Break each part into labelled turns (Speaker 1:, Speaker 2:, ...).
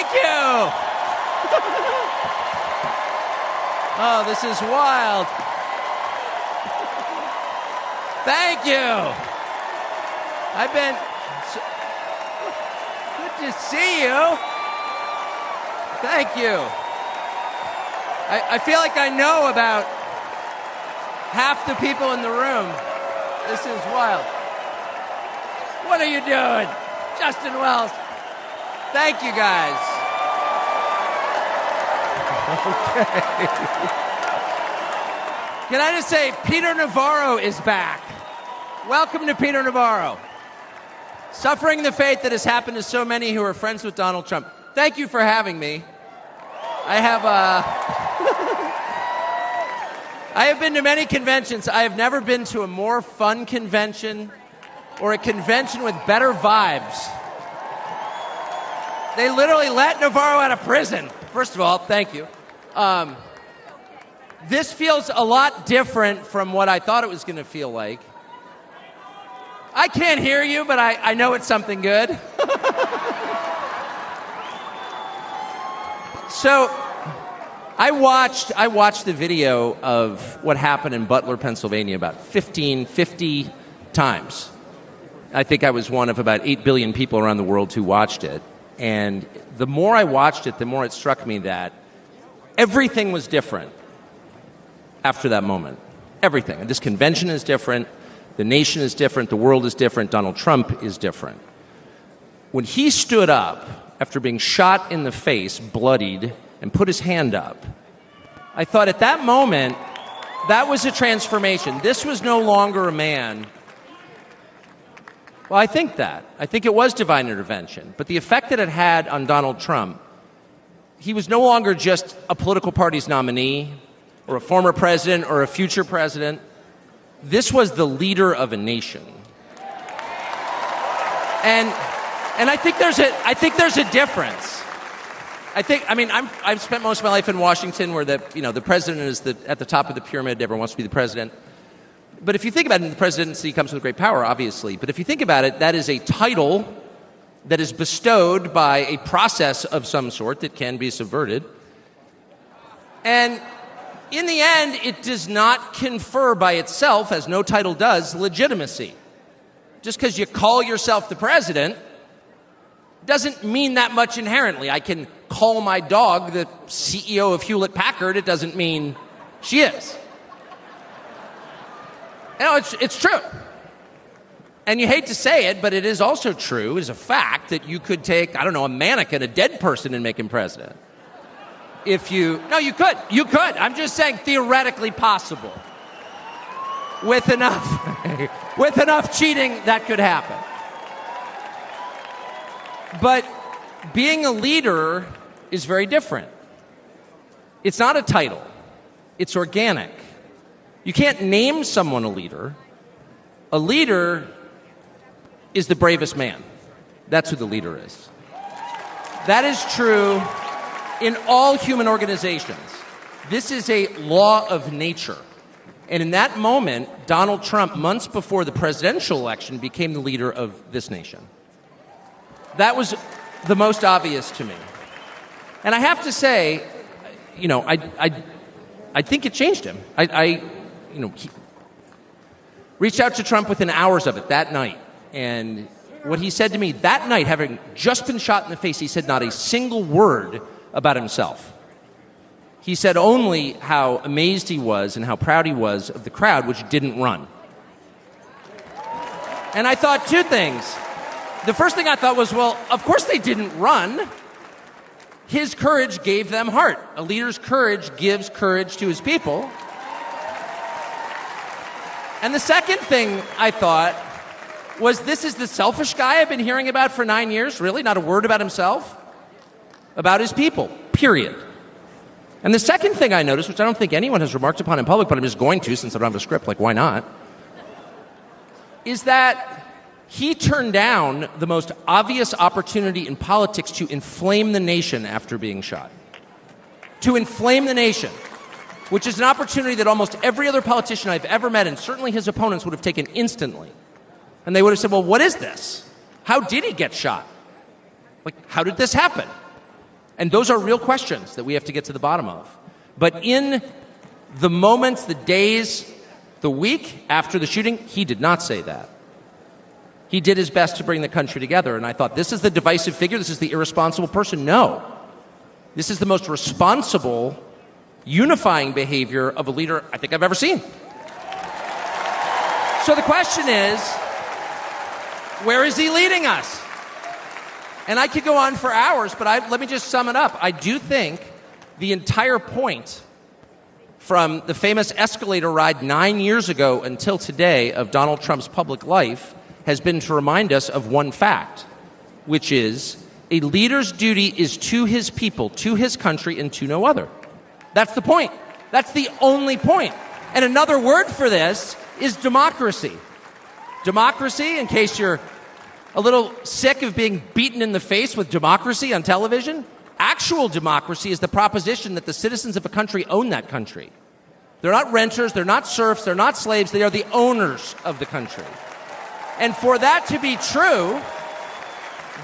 Speaker 1: Thank you. Oh, this is wild. Thank you. I've been good to see you. Thank you. I feel like I know about half the people in the room. This is wild. What are you doing? Justin Wells. Thank you, guys. Okay. Can I just say, Peter Navarro is back. Welcome to Peter Navarro. Suffering the fate that has happened to so many who are friends with Donald Trump. Thank you for having me. I have been to many conventions. I have never been to a more fun convention or a convention with better vibes. They literally let Navarro out of prison. First of all, thank you. This feels a lot different from what I thought it was going to feel like. I can't hear you, but I know it's something good. So I watched the video of what happened in Butler, Pennsylvania about 50 times. I think I was one of about 8 billion people around the world who watched it. And the more I watched it, the more it struck me that everything was different after that moment. Everything. And this convention is different. The nation is different. The world is different. Donald Trump is different. When he stood up after being shot in the face, bloodied, and put his hand up, I thought at that moment, that was a transformation. This was no longer a man. Well, I think that. I think it was divine intervention. But the effect that it had on Donald Trump, he was no longer just a political party's nominee or a former president or a future president. This was the leader of a nation. And I think there's a difference. I've spent most of my life in Washington where the president is at the top of the pyramid, everyone wants to be the president. But if you think about it, the presidency comes with great power, obviously. But if you think about it, that is a title that is bestowed by a process of some sort that can be subverted. And in the end, it does not confer by itself, as no title does, legitimacy. Just because you call yourself the president doesn't mean that much inherently. I can call my dog the CEO of Hewlett-Packard. It doesn't mean she is. It's true. And you hate to say it, but it is also true, as a fact, that you could take, a mannequin, a dead person, and make him president. You could. You could. I'm just saying theoretically possible. With enough cheating, that could happen. But being a leader is very different. It's not a title. It's organic. You can't name someone a leader. A leader is the bravest man. That's who the leader is. That is true in all human organizations. This is a law of nature. And in that moment, Donald Trump, months before the presidential election, became the leader of this nation. That was the most obvious to me. And I have to say, I think it changed him. He reached out to Trump within hours of it that night. And what he said to me that night, having just been shot in the face, he said not a single word about himself. He said only how amazed he was and how proud he was of the crowd, which didn't run. And I thought two things. The first thing I thought was, well, of course they didn't run. His courage gave them heart. A leader's courage gives courage to his people. And the second thing I thought was, this is the selfish guy I've been hearing about for 9 years? Really? Not a word about himself? About his people, period. And the second thing I noticed, which I don't think anyone has remarked upon in public, but I'm just going to since I don't have a script, why not? Is that he turned down the most obvious opportunity in politics to inflame the nation after being shot. To inflame the nation. Which is an opportunity that almost every other politician I've ever met, and certainly his opponents, would have taken instantly. And they would have said, well, what is this? How did he get shot? How did this happen? And those are real questions that we have to get to the bottom of. But in the moments, the days, the week after the shooting, he did not say that. He did his best to bring the country together. And I thought, this is the divisive figure? This is the irresponsible person? No. This is the most responsible, unifying behavior of a leader I think I've ever seen. So the question is, where is he leading us? And I could go on for hours, but let me just sum it up. I do think the entire point from the famous escalator ride 9 years ago until today of Donald Trump's public life has been to remind us of one fact, which is a leader's duty is to his people, to his country, and to no other. That's the point. That's the only point. And another word for this is democracy. Democracy, in case you're a little sick of being beaten in the face with democracy on television, actual democracy is the proposition that the citizens of a country own that country. They're not renters, they're not serfs, they're not slaves, they are the owners of the country. And for that to be true,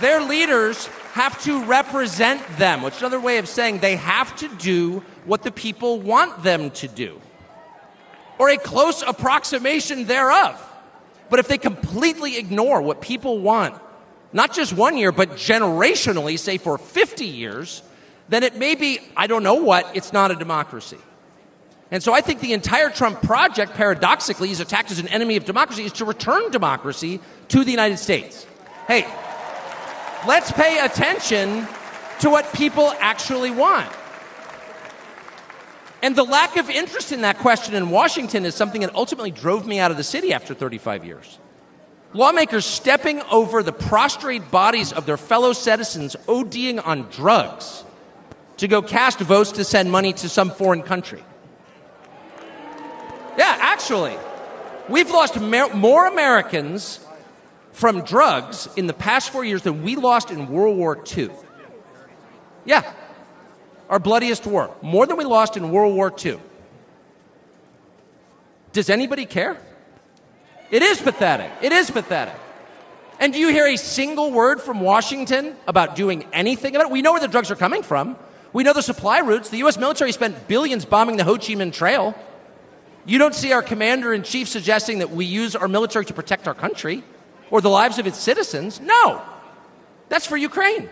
Speaker 1: their leaders have to represent them, which is another way of saying they have to do what the people want them to do, or a close approximation thereof. But if they completely ignore what people want, not just 1 year, but generationally, say for 50 years, then it may be, I don't know what, it's not a democracy. And so I think the entire Trump project, paradoxically, is attacked as an enemy of democracy, is to return democracy to the United States. Hey, let's pay attention to what people actually want. And the lack of interest in that question in Washington is something that ultimately drove me out of the city after 35 years. Lawmakers stepping over the prostrate bodies of their fellow citizens ODing on drugs to go cast votes to send money to some foreign country. Yeah, actually, we've lost more Americans from drugs in the past 4 years than we lost in World War II. Yeah, our bloodiest war. More than we lost in World War II. Does anybody care? It is pathetic. It is pathetic. And do you hear a single word from Washington about doing anything about it? We know where the drugs are coming from. We know the supply routes. The U.S. military spent billions bombing the Ho Chi Minh Trail. You don't see our commander-in-chief suggesting that we use our military to protect our country or the lives of its citizens. No. That's for Ukraine.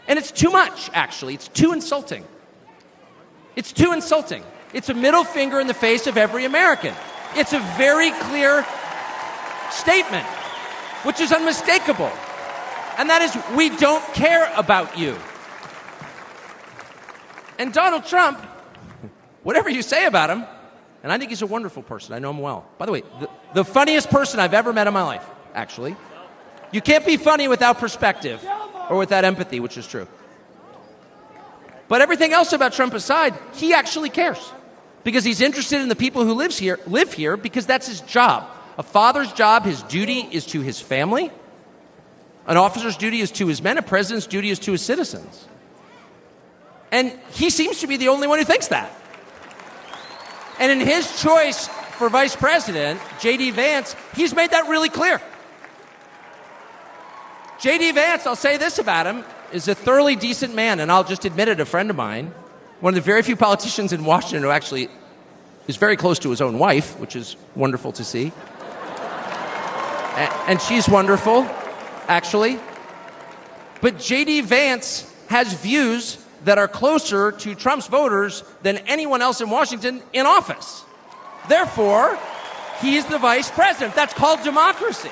Speaker 1: And it's too much, actually. It's too insulting. It's too insulting. It's a middle finger in the face of every American. It's a very clear statement, which is unmistakable. And that is, we don't care about you. And Donald Trump, whatever you say about him, and I think he's a wonderful person. I know him well. By the way, the funniest person I've ever met in my life, actually. You can't be funny without perspective or without empathy, which is true. But everything else about Trump aside, he actually cares because he's interested in the people who live here because that's his job. A father's job, his duty is to his family. An officer's duty is to his men. A president's duty is to his citizens. And he seems to be the only one who thinks that. And in his choice for vice president, J.D. Vance, he's made that really clear. J.D. Vance, I'll say this about him, is a thoroughly decent man, and I'll just admit it, a friend of mine, one of the very few politicians in Washington who actually is very close to his own wife, which is wonderful to see. And she's wonderful, actually. But J.D. Vance has views that are closer to Trump's voters than anyone else in Washington in office. Therefore, he's the vice president. That's called democracy.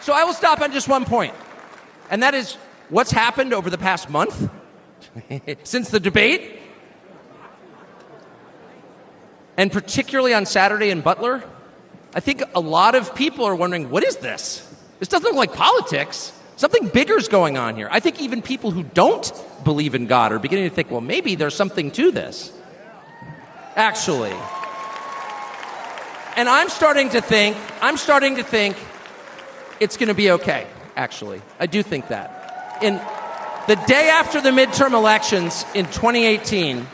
Speaker 1: So I will stop on just one point, and that is what's happened over the past month since the debate, and particularly on Saturday in Butler. I think a lot of people are wondering, what is this? This doesn't look like politics. Something bigger is going on here. I think even people who don't believe in God are beginning to think, well, maybe there's something to this. Actually. And I'm starting to think it's going to be okay, actually. I do think that. In the day after the midterm elections in 2018,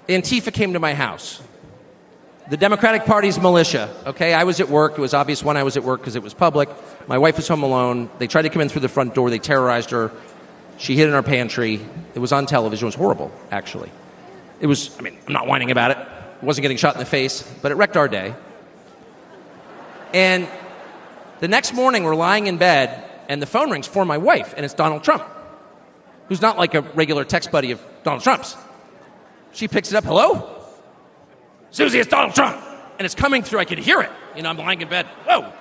Speaker 1: Antifa came to my house. The Democratic Party's militia, okay? I was at work. It was obvious when I was at work because it was public. My wife was home alone. They tried to come in through the front door. They terrorized her. She hid in our pantry. It was on television. It was horrible, actually. It was, I mean, I'm not whining about it. It wasn't getting shot in the face, but it wrecked our day. And the next morning, we're lying in bed, and the phone rings for my wife, and it's Donald Trump, who's not like a regular text buddy of Donald Trump's. She picks it up. Hello? Susie, it's Donald Trump. And it's coming through. I could hear it. You know, I'm lying in bed. Whoa.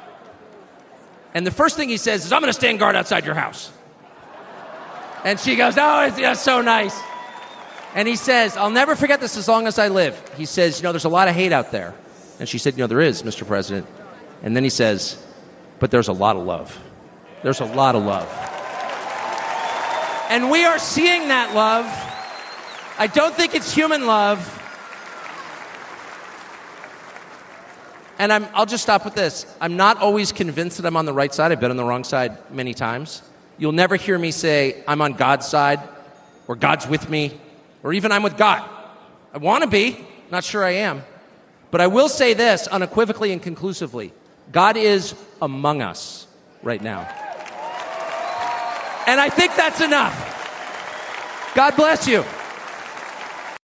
Speaker 1: And the first thing he says is, I'm going to stand guard outside your house. And she goes, oh, it's so nice. And he says, I'll never forget this as long as I live. He says, you know, there's a lot of hate out there. And she said, you know, there is, Mr. President. And then he says, but there's a lot of love. There's a lot of love. And we are seeing that love. I don't think it's human love. And I'll just stop with this. I'm not always convinced that I'm on the right side. I've been on the wrong side many times. You'll never hear me say, I'm on God's side, or God's with me, or even I'm with God. I want to be. Not sure I am. But I will say this unequivocally and conclusively. God is among us right now. And I think that's enough. God bless you.